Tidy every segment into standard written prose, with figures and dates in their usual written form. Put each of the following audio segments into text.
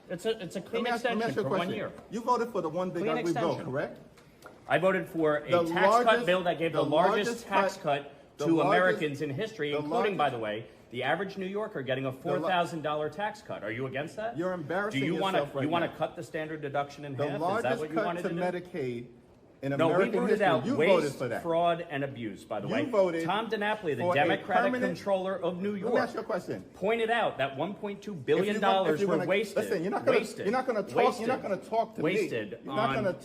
It's a clean extension for 1 year. You voted for the one big ugly bill, correct? I voted for a tax cut bill that gave the largest tax cut to Americans in history, including, by the way, the average New Yorker getting a $4,000 tax cut. Are you against that? You're embarrassing yourself right now. You want to cut the standard deduction in half? Is that what you wanted to do? The largest cut to Medicaid in American history. You voted for that. Fraud, and abuse, by the way. You voted Tom DiNapoli, the Democratic controller of New York, let me ask you a question. Pointed out that $1.2 billion were wasted. Listen, you're not going to talk to me. You're not going to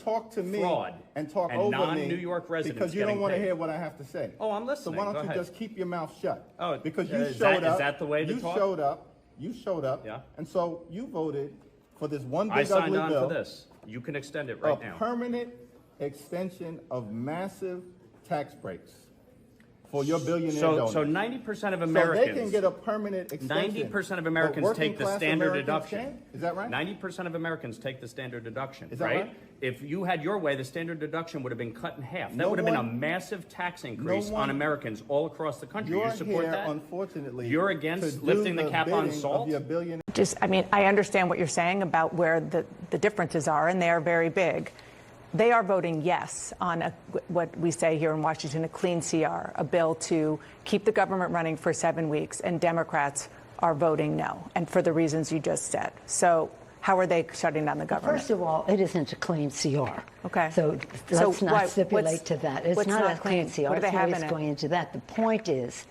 talk to me fraud and talk and over non-New York residents because you don't want to hear what I have to say. Oh, I'm listening. So why don't you just keep your mouth shut? Oh, because you showed up. Is that the way to talk? You showed up. Yeah. And so you voted for this one big ugly bill. I signed on for this. You can extend it right now. A permanent extension of massive tax breaks for your billionaire donors. So 90% of Americans... So they can get a permanent extension. 90% of Americans take the standard deduction. Is that right? 90% of Americans take the standard deduction. Is that right? If you had your way, the standard deduction would have been cut in half. That would have been a massive tax increase on Americans all across the country. You support that? Unfortunately, you're against lifting the cap on salt? I mean, I understand what you're saying about where the differences are, and they are very big. They are voting yes on what we say here in Washington, a clean CR, a bill to keep the government running for 7 weeks, and Democrats are voting no, and for the reasons you just said. So how are they shutting down the government? First of all, it isn't a clean CR. Okay. So let's not stipulate to that. It's not a clean CR. What do they have in it? Going into that. The point is,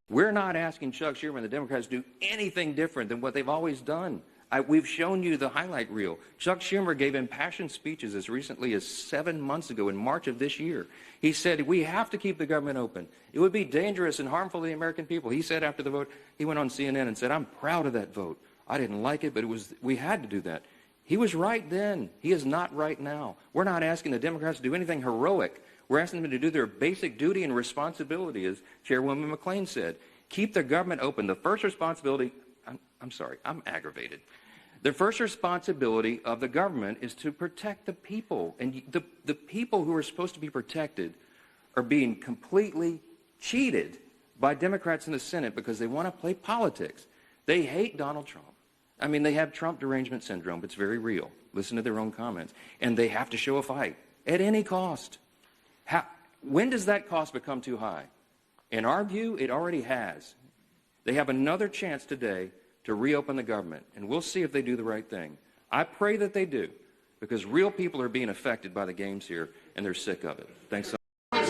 we're not asking Chuck Schumer and the Democrats to do anything different than what they've always done. We've shown you the highlight reel. Chuck Schumer gave impassioned speeches as recently as 7 months ago in March of this year. He said, we have to keep the government open. It would be dangerous and harmful to the American people. He said after the vote, he went on CNN and said, I'm proud of that vote. I didn't like it, but we had to do that. He was right then. He is not right now. We're not asking the Democrats to do anything heroic. We're asking them to do their basic duty and responsibility, as Chairwoman McClain said. Keep the government open. The first responsibility... I'm sorry, I'm aggravated. The first responsibility of the government is to protect the people. And the people who are supposed to be protected are being completely cheated by Democrats in the Senate because they want to play politics. They hate Donald Trump. I mean, they have Trump derangement syndrome. It's very real. Listen to their own comments. And they have to show a fight at any cost. When does that cost become too high? In our view, it already has. They have another chance today to reopen the government, and we'll see if they do the right thing. I pray that they do, because real people are being affected by the games here, and they're sick of it. Thanks so much.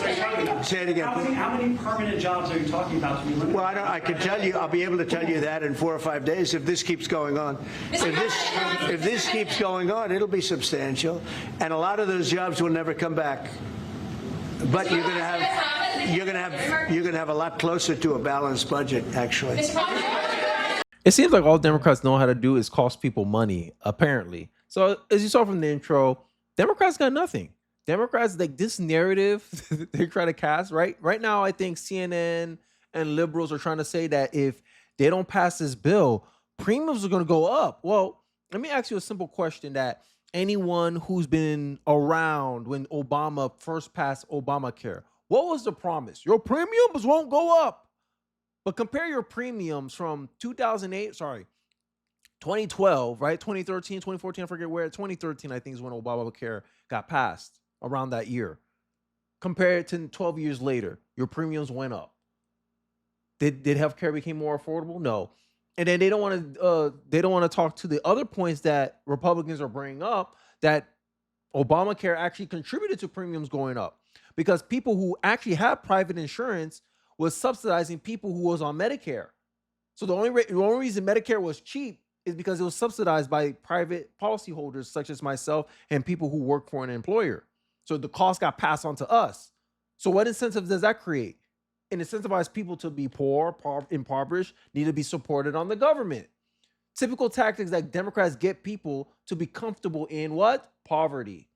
Say it again. How many permanent jobs are you talking about to be limited? Well, I can tell you, I'll be able to tell you that in 4 or 5 days if this keeps going on. If this keeps going on, it'll be substantial, and a lot of those jobs will never come back. But you're going to have a lot closer to a balanced budget, actually. It seems like all Democrats know how to do is cost people money, apparently. So as you saw from the intro, Democrats got nothing. Democrats, like this narrative they're trying to cast, right now, I think CNN and liberals are trying to say that if they don't pass this bill, premiums are going to go up. Well, let me ask you a simple question that anyone who's been around when Obama first passed Obamacare, what was the promise? Your premiums won't go up. But compare your premiums from 2012, right? 2013, 2014, I forget where. 2013, I think, is when Obamacare got passed, around that year. Compare it to 12 years later, your premiums went up. Did healthcare become more affordable? No. And then they don't want to talk to the other points that Republicans are bringing up, that Obamacare actually contributed to premiums going up, because people who actually have private insurance was subsidizing people who was on Medicare. So the only reason Medicare was cheap is because it was subsidized by private policyholders such as myself and people who work for an employer. So the cost got passed on to us. So what incentive does that create? It incentivizes people to be poor, impoverished, need to be supported on the government. Typical tactics that Democrats get people to be comfortable in what? Poverty.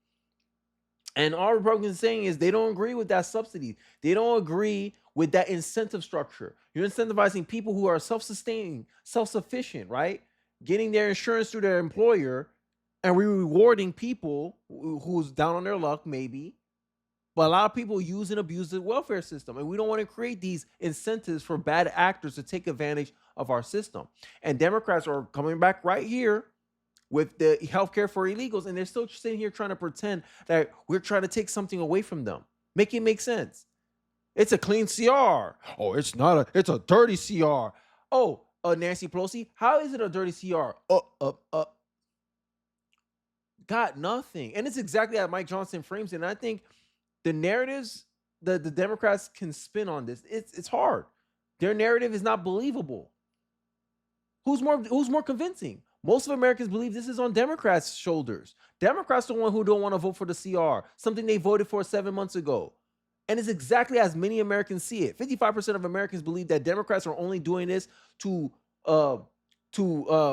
And all Republicans are saying is they don't agree with that subsidy. They don't agree with that incentive structure. You're incentivizing people who are self-sustaining, self-sufficient, right? Getting their insurance through their employer, and we're rewarding people who's down on their luck, maybe. But a lot of people use and abuse the welfare system, and we don't want to create these incentives for bad actors to take advantage of our system. And Democrats are coming back right here with the healthcare for illegals, and they're still sitting here trying to pretend that we're trying to take something away from them. Make it make sense. It's a clean CR. Oh, it's not it's a dirty CR. Oh, Nancy Pelosi, how is it a dirty CR? Got nothing. And it's exactly how Mike Johnson frames it. And I think the narratives that the Democrats can spin on this, it's hard. Their narrative is not believable. Who's more convincing? Most of Americans believe this is on Democrats' shoulders. Democrats are the one who don't want to vote for the CR, something they voted for 7 months ago. And it's exactly as many Americans see it. 55% of Americans believe that Democrats are only doing this to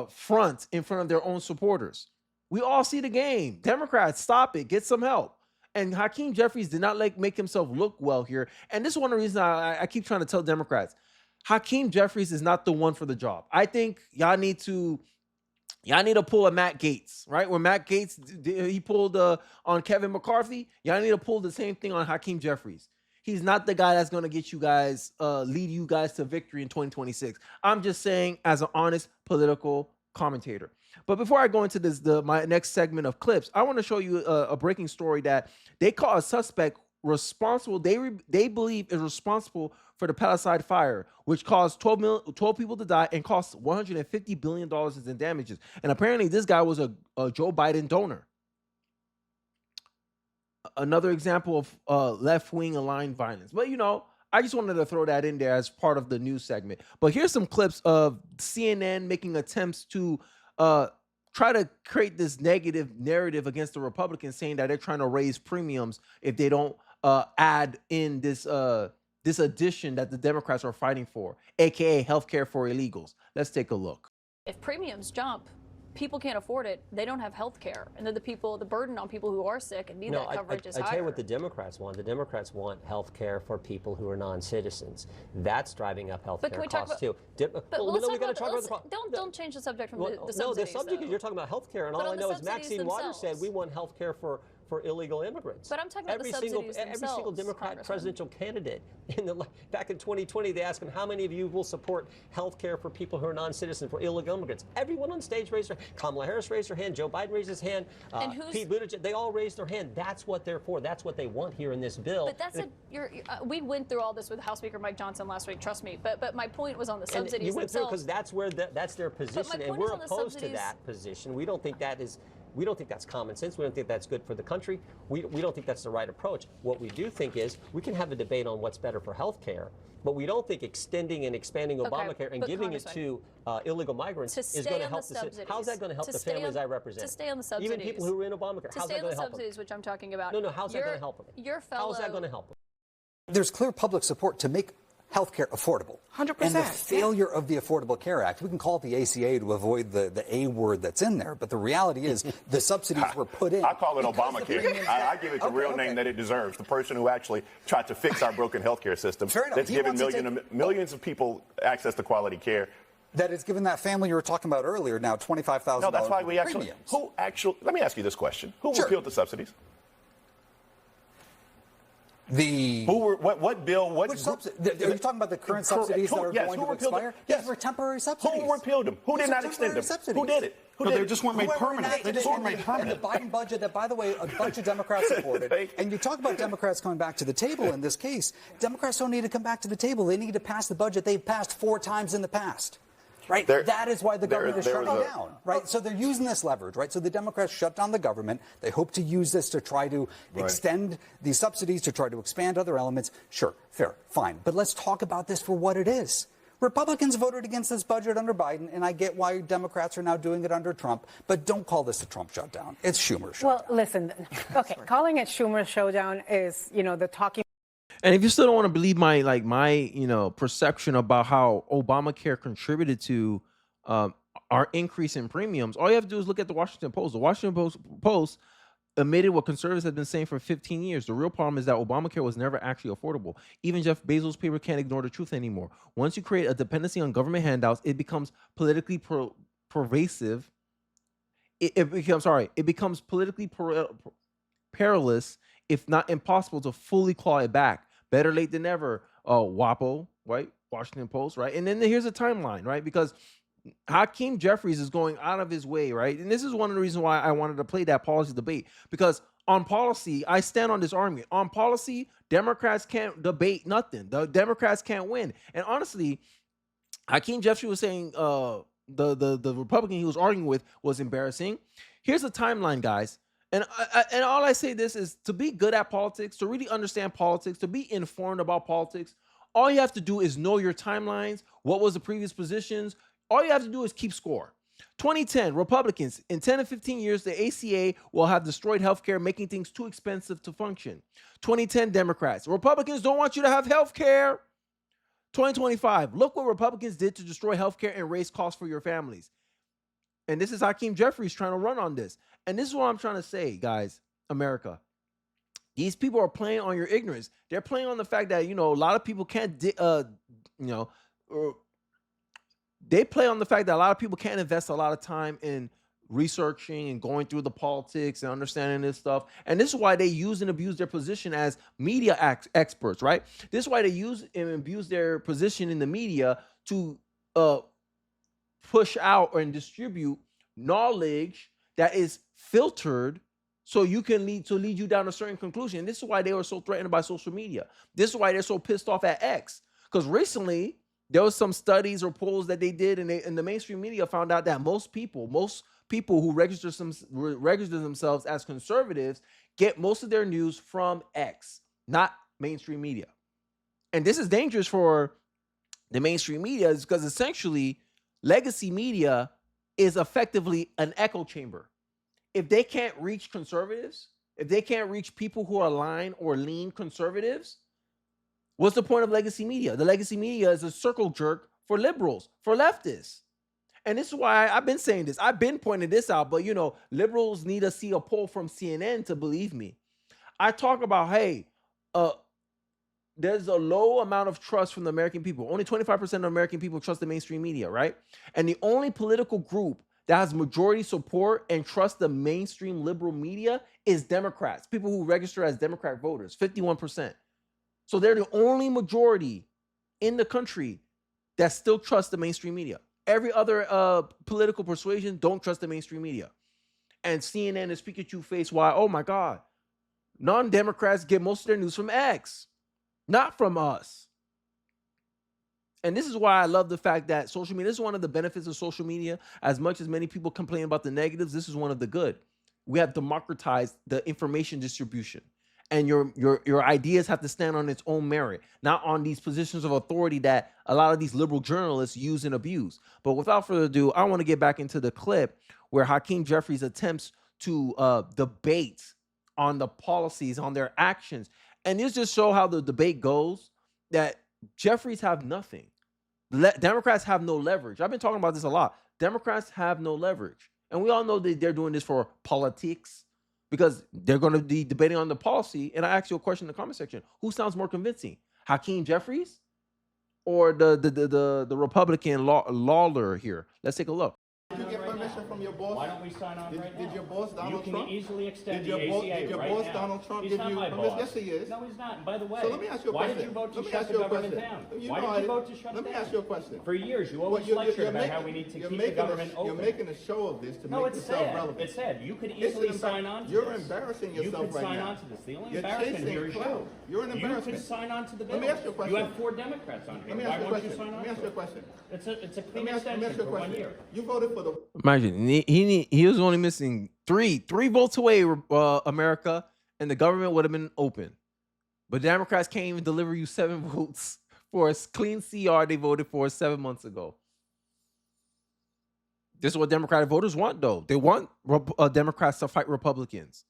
front in front of their own supporters. We all see the game. Democrats, stop it. Get some help. And Hakeem Jeffries did not make himself look well here. And this is one of the reasons I keep trying to tell Democrats, Hakeem Jeffries is not the one for the job. I think y'all need to pull a Matt Gaetz, right? When Matt Gaetz, he pulled on Kevin McCarthy, y'all need to pull the same thing on Hakeem Jeffries. He's not the guy that's going to get you guys, lead you guys to victory in 2026. I'm just saying as an honest political commentator. But before I go into this, my next segment of clips, I want to show you a breaking story that they call a suspect responsible. They believe is responsible for the Palisade fire, which caused 12 people to die and cost $150 billion in damages. And apparently this guy was a Joe Biden donor. Another example of left-wing aligned violence. But, I just wanted to throw that in there as part of the news segment. But here's some clips of CNN making attempts to try to create this negative narrative against the Republicans, saying that they're trying to raise premiums if they don't add in this addition that the Democrats are fighting for, aka healthcare for illegals. Let's take a look. If premiums jump, people can't afford it. They don't have health care, and then the burden on people who are sick and need that coverage is higher. I tell you what the Democrats want. The Democrats want health care for people who are non-citizens. That's driving up health care costs too. Don't change the subject from the subsidies. No, the subject is you're talking about health care, and all I know is Maxine Waters said we want health care for illegal immigrants. But I'm talking about the subsidies themselves. Every single Democrat presidential candidate back in 2020, they asked him, how many of you will support health care for people who are non-citizens, for illegal immigrants? Everyone on stage raised their hand. Kamala Harris raised her hand. Joe Biden raised his hand. Pete Buttigieg, they all raised their hand. That's what they're for. That's what they want here in this bill. But we went through all this with House Speaker Mike Johnson last week, trust me. But my point was on the subsidies and you went themselves. Because that's their position, and we're opposed to that position. We don't think that is. We don't think that's common sense. We don't think that's good for the country. We don't think that's the right approach. What we do think is we can have a debate on what's better for health care, but we don't think extending and expanding Obamacare and giving it to illegal migrants is going to help the citizens. How's that going to help the families I represent? To stay on the subsidies. Even people who are in Obamacare. How's that going to help them? To stay on the subsidies, which I'm talking about. No, how's that going to help them? How's that going to help them? There's clear public support to make healthcare affordable. 100%. And the failure of the Affordable Care Act, we can call it the ACA to avoid the A word that's in there, but the reality is the subsidies were put in. I call it Obamacare. I give it the real name that it deserves. The person who actually tried to fix our broken healthcare system. Fair enough. That's given millions of people access to quality care. That has given that family you were talking about earlier now $25,000. No, that's why we premiums. Let me ask you this question. Who repealed the subsidies? What bill? Which subsidy? Are you talking about the current subsidies that are going to expire? Yes. These were temporary subsidies. Who repealed them? Who did not extend them? Who did it? They just weren't made permanent. They just weren't made permanent. And the Biden budget that, by the way, a bunch of Democrats supported. And you talk about Democrats coming back to the table in this case. Democrats don't need to come back to the table. They need to pass the budget they've passed 4 times in the past. Right? That is why the government is shutting down. Right? So they're using this leverage. Right? So the Democrats shut down the government. They hope to use this to try to extend these subsidies, to try to expand other elements. Sure, fair, fine. But let's talk about this for what it is. Republicans voted against this budget under Biden, and I get why Democrats are now doing it under Trump, but don't call this a Trump shutdown. It's Schumer shutdown. Well, listen, okay, calling it Schumer showdown is, the talking. And if you still don't want to believe my perception about how Obamacare contributed to our increase in premiums, all you have to do is look at the Washington Post. The Washington Post admitted what conservatives have been saying for 15 years. The real problem is that Obamacare was never actually affordable. Even Jeff Bezos' paper can't ignore the truth anymore. Once you create a dependency on government handouts, it becomes politically pervasive. It becomes politically perilous, if not impossible, to fully claw it back. Better late than never. WAPO, right? Washington Post, right? And then here's a timeline, right? Because Hakeem Jeffries is going out of his way, right? And this is one of the reasons why I wanted to play that policy debate, because on policy, I stand on this argument. On policy, Democrats can't debate nothing. The Democrats can't win. And honestly, Hakeem Jeffries was saying the Republican he was arguing with was embarrassing. Here's the timeline, guys. And all I say this is, to be good at politics, to really understand politics, to be informed about politics, all you have to do is know your timelines. What was the previous positions? All you have to do is keep score. 2010, Republicans, in 10 to 15 years, the ACA will have destroyed healthcare, making things too expensive to function. 2010, Democrats, Republicans don't want you to have healthcare. 2025, look what Republicans did to destroy healthcare and raise costs for your families. And this is Hakeem Jeffries trying to run on this. And this is what I'm trying to say, guys, America. These people are playing on your ignorance. They're playing on the fact that, a lot of people can't, they play on the fact that a lot of people can't invest a lot of time in researching and going through the politics and understanding this stuff. And this is why they use and abuse their position as media experts, right? This is why they use and abuse their position in the media to push out and distribute knowledge that is filtered so you can lead you down a certain conclusion. And this is why they were so threatened by social media. This is why they're so pissed off at X. Because recently, there was some studies or polls that they did, and the mainstream media found out that most people who register themselves as conservatives get most of their news from X, not mainstream media. And this is dangerous for the mainstream media, because essentially legacy media is effectively an echo chamber. If they can't reach conservatives, if they can't reach people who are lean conservatives, what's the point of legacy media? The legacy media is a circle jerk for liberals, for leftists. And this is why I've been saying this. I've been pointing this out, but liberals need to see a poll from CNN to believe me. I talk about, hey, there's a low amount of trust from the American people. Only 25% of American people trust the mainstream media, right? And the only political group that has majority support and trust the mainstream liberal media is Democrats, people who register as Democrat voters, 51%. So they're the only majority in the country that still trust the mainstream media. Every other political persuasion don't trust the mainstream media. And CNN is speaking to you face why, oh my God, non-Democrats get most of their news from X, not from us. And this is why I love the fact that social media, this is one of the benefits of social media. As much as many people complain about the negatives, this is one of the good. We have democratized the information distribution. And your ideas have to stand on its own merit, not on these positions of authority that a lot of these liberal journalists use and abuse. But without further ado, I want to get back into the clip where Hakeem Jeffries attempts to debate on the policies, on their actions. And this just shows how the debate goes, that Jeffries have nothing. Democrats have no leverage. I've been talking about this a lot. Democrats have no leverage. And we all know that they're doing this for politics, because they're going to be debating on the policy. And I asked you a question in the comment section. Who sounds more convincing? Hakeem Jeffries or the Republican Lawler here? Let's take a look. Did you get permission from your boss? Why don't we sign on right now? Did your boss, Donald Trump? You can easily extend the ACA Did your boss, Donald Trump, give you permission? Yes, he is. No, he's not. And by the way, so let me ask you a question. Why did you vote to shut the government down? Why did you vote to shut it down? Let me ask you a question. For years, you always lectured about how we need to keep the government open. You're making a show of this to make yourself relevant. It's sad. You could easily sign on to this. You're embarrassing yourself right now. You could sign on to this. The only embarrassment here is you. You're an embarrassment. You could sign on to the bill. Let me ask you a question. You have 4 Democrats on here. Why won't you sign on? Let me ask you a question. It's a clean extension for 1 year. You voted for the... Imagine, he was only missing three votes away, America, and the government would have been open. But Democrats can't even deliver you 7 votes for a clean CR they voted for 7 months ago. This is what Democratic voters want, though. They want Democrats to fight Republicans.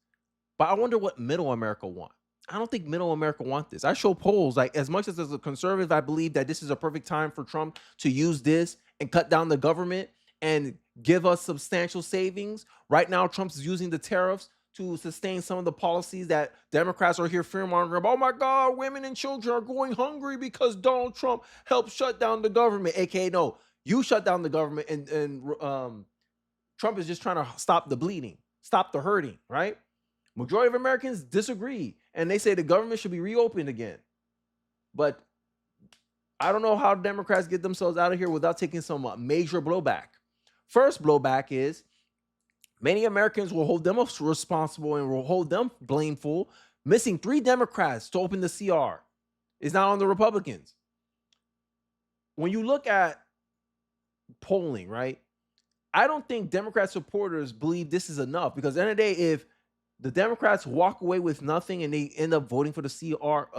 But I wonder what middle America want. I don't think middle America want this. I show polls, like, as much as a conservative, I believe that this is a perfect time for Trump to use this and cut down the government and give us substantial savings. Right now, Trump's using the tariffs to sustain some of the policies that Democrats are here fear-mongering about. Oh my God, women and children are going hungry because Donald Trump helped shut down the government. AKA, no, you shut down the government, and Trump is just trying to stop the bleeding, stop the hurting, right? Majority of Americans disagree, and they say the government should be reopened again. But I don't know how Democrats get themselves out of here without taking some major blowback. First blowback is many Americans will hold them responsible and will hold them blameful. Missing 3 Democrats to open the CR is now on the Republicans. When you look at polling, right, I don't think Democrat supporters believe this is enough, because at the end of the day, if the Democrats walk away with nothing and they end up voting for the CR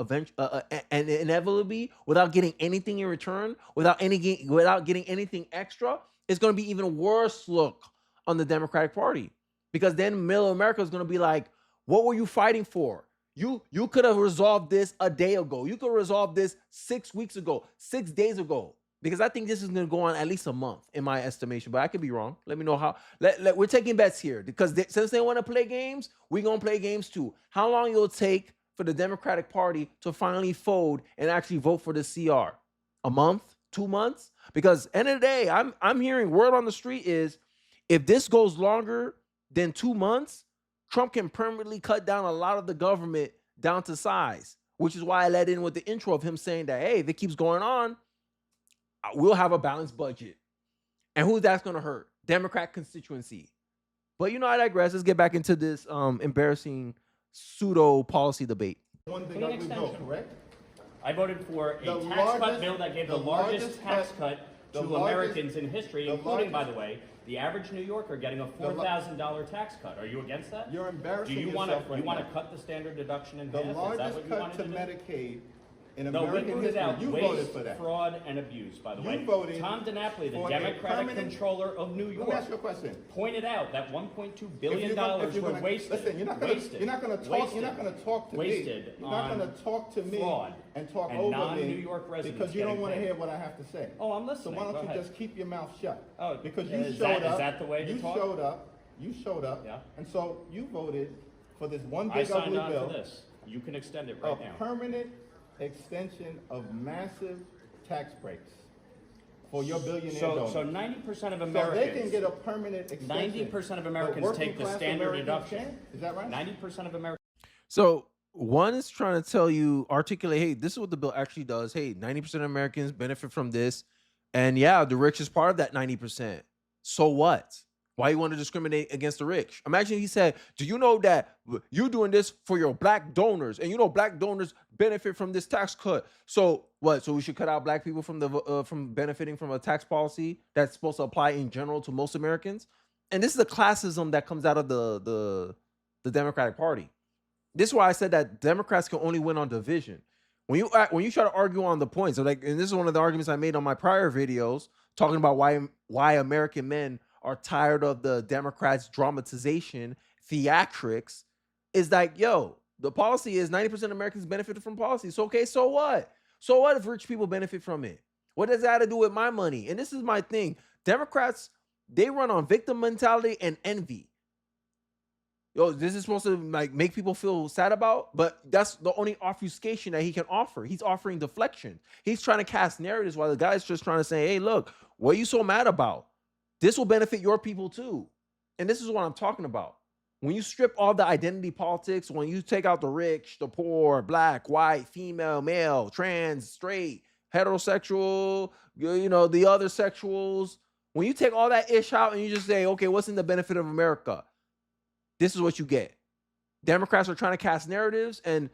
and inevitably without getting anything in return, without getting anything extra, it's going to be even worse look on the Democratic Party, because then middle America is going to be like, what were you fighting for? You could have resolved this a day ago. You could have resolved this 6 weeks ago, 6 days ago. Because I think this is going to go on at least a month, in my estimation. But I could be wrong. Let me know how. We're taking bets here. Because since they want to play games, we're going to play games too. How long it'll take for the Democratic Party to finally fold and actually vote for the CR? A month? 2 months? Because end of the day, I'm hearing word on the street is, if this goes longer than 2 months, Trump can permanently cut down a lot of the government down to size. Which is why I led in with the intro of him saying that, hey, if it keeps going on, we'll have a balanced budget. And who that's going to hurt? Democrat constituency. But I digress. Let's get back into this embarrassing pseudo policy debate. One thing I vote, correct? I voted for a tax cut bill that gave the largest tax cut to Americans in history, including, by the way, the average New Yorker getting a $4,000 tax cut. Are you against that? You're embarrassing yourself. Do you want to cut the standard deduction in half? The largest cut to Medicaid in No, we American voted history. out You waste, voted for that. fraud, and abuse, by the way. You voted Tom DiNapoli, the for a Democratic permanent- controller of New Let York, me ask you a question. pointed out that $1.2 If billion you're were gonna- wasted. Listen, you're not going to talk to wasted me. You're not going to talk to me fraud and talk and over non-New me York residents because you don't getting want to paid. hear what I have to say. Oh, I'm listening. So why Go don't you ahead. just keep your mouth shut? Oh, because you is showed that- up. is that the way to you talk? You showed up. Yeah. And so you voted for this one I big signed ugly on bill. for this. You can extend it A right now. permanent extension of massive tax breaks for your billionaire donors. So 90% of So Americans. they can get a permanent extension. 90% of but Americans working take the class standard Americans deduction. can't? Is that right? 90% of Americans. So one is trying to tell you, articulate, hey, this is what the bill actually does. Hey, 90% of Americans benefit from this. And yeah, the rich is part of that 90%. So what? Why you want to discriminate against the rich? Imagine he said, do you know that you're doing this for your black donors? And black donors benefit from this tax cut. So what? So we should cut out black people from benefiting from a tax policy that's supposed to apply in general to most Americans? And this is the classism that comes out of the Democratic Party. This is why I said that Democrats can only win on division. When you try to argue on the points, so and this is one of the arguments I made on my prior videos, talking about why American men are tired of the Democrats' dramatization, theatrics, is like, yo, the policy is 90% of Americans benefit from policy. So, okay, so what? So what if rich people benefit from it? What does that have to do with my money? And this is my thing. Democrats, they run on victim mentality and envy. Yo, this is supposed to make people feel sad about, but that's the only obfuscation that he can offer. He's offering deflection. He's trying to cast narratives while the guy's just trying to say, hey, look, what are you so mad about? This will benefit your people too. And this is what I'm talking about. When you strip all the identity politics, when you take out the rich, the poor, black, white, female, male, trans, straight, heterosexual, the other sexuals, when you take all that ish out and you just say, okay, what's in the benefit of America? This is what you get. Democrats are trying to cast narratives and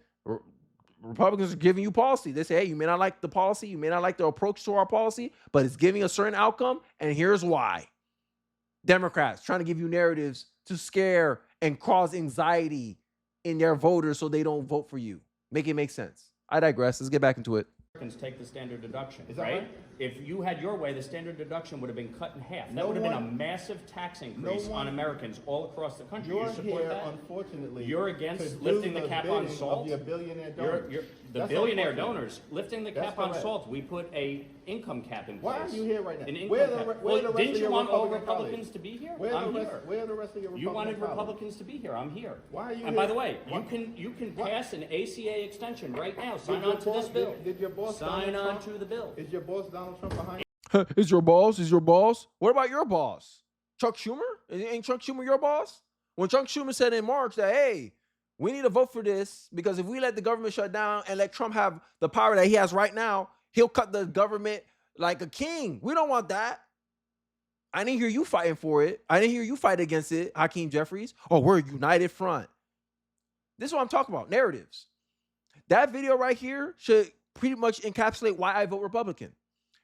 Republicans are giving you policy. They say, hey, you may not like the policy, you may not like the approach to our policy, but it's giving a certain outcome, and here's why. Democrats trying to give you narratives to scare and cause anxiety in their voters so they don't vote for you. Make it make sense. I digress. Let's get back into it. Americans take the standard deduction, Is that right? If you had your way, the standard deduction would have been cut in half. That would have been a massive tax increase on Americans all across the country. You're You support here, that? unfortunately. You're against lifting the cap on salt? Of your billionaire donors. The That's billionaire unfortunate. donors, lifting the That's cap on correct. salt, we put a income cap in place. Why are you here right now? An income Where the cap. re- where Well, the rest didn't of you your want all Republican Republicans colleagues? to be here? Where I'm the here. rest of your Republican You wanted colleagues? Republicans to be here. I'm here. Why are you And here? by the way, What? you can pass an ACA extension right now. Sign your on to this boss- bill. Did your boss Sign Donald on Trump- to the bill. Is your boss Donald Trump behind? Is your boss? Is your boss? What about your boss? Chuck Schumer? Ain't Chuck Schumer your boss? When Chuck Schumer said in March that, hey, we need to vote for this because if we let the government shut down and let Trump have the power that he has right now, He'll cut the government like a king. We don't want that. I didn't hear you fighting for it. I didn't hear you fight against it, Hakeem Jeffries. Oh, we're a united front. This is what I'm talking about, narratives. That video right here should pretty much encapsulate why I vote Republican.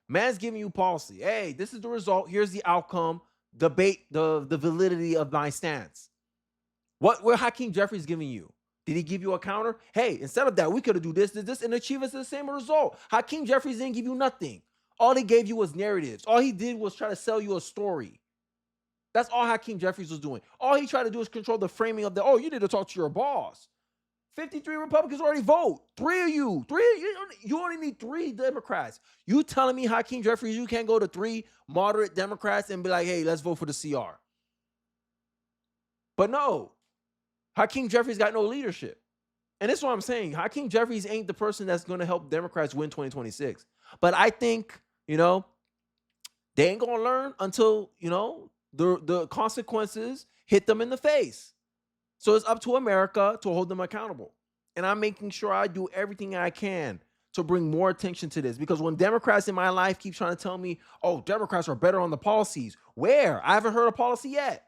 Man's giving you policy. Hey, this is the result. Here's the outcome. Debate the validity of my stance. What Hakeem Jeffries giving you? Did he give you a counter? Hey, instead of that, we could have do this, and achieve us the same result. Hakeem Jeffries didn't give you nothing. All he gave you was narratives. All he did was try to sell you a story. That's all Hakeem Jeffries was doing. All he tried to do is control the framing of you need to talk to your boss. 53 Republicans already vote. 3 of you. You only need 3 Democrats. You telling me, Hakeem Jeffries, you can't go to 3 moderate Democrats and be like, hey, let's vote for the CR. But no, Hakeem Jeffries got no leadership. And this is what I'm saying. Hakeem Jeffries ain't the person that's going to help Democrats win 2026. But I think, they ain't going to learn until, the consequences hit them in the face. So it's up to America to hold them accountable. And I'm making sure I do everything I can to bring more attention to this. Because when Democrats in my life keep trying to tell me, oh, Democrats are better on the policies. Where? I haven't heard a policy yet.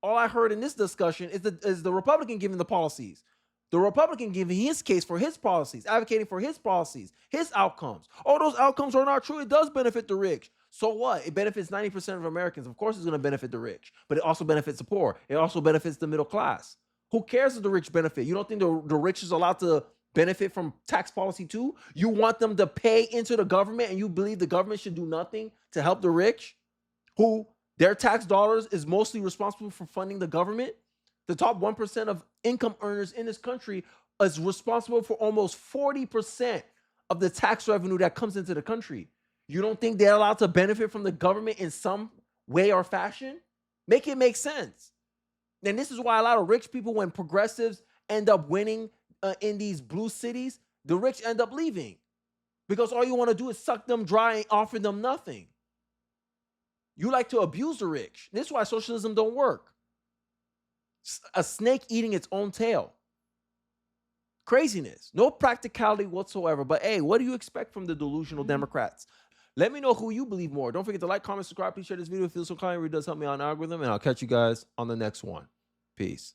All I heard in this discussion is the Republican giving the policies. The Republican giving his case for his policies, advocating for his policies, his outcomes. All those outcomes are not true. It does benefit the rich. So what? It benefits 90% of Americans. Of course it's going to benefit the rich. But it also benefits the poor. It also benefits the middle class. Who cares if the rich benefit? You don't think the rich is allowed to benefit from tax policy too? You want them to pay into the government and you believe the government should do nothing to help the rich, who their tax dollars is mostly responsible for funding the government? The top 1% of income earners in this country is responsible for almost 40% of the tax revenue that comes into the country. You don't think they're allowed to benefit from the government in some way or fashion? Make it make sense. And this is why a lot of rich people, when progressives end up winning in these blue cities, the rich end up leaving. Because all you want to do is suck them dry and offer them nothing. You like to abuse the rich. This is why socialism don't work. A snake eating its own tail. Craziness. No practicality whatsoever. But hey, what do you expect from the delusional Democrats? Let me know who you believe more. Don't forget to like, comment, subscribe. Please share this video if you feel so kind. It really does help me out in the algorithm. And I'll catch you guys on the next one. Peace.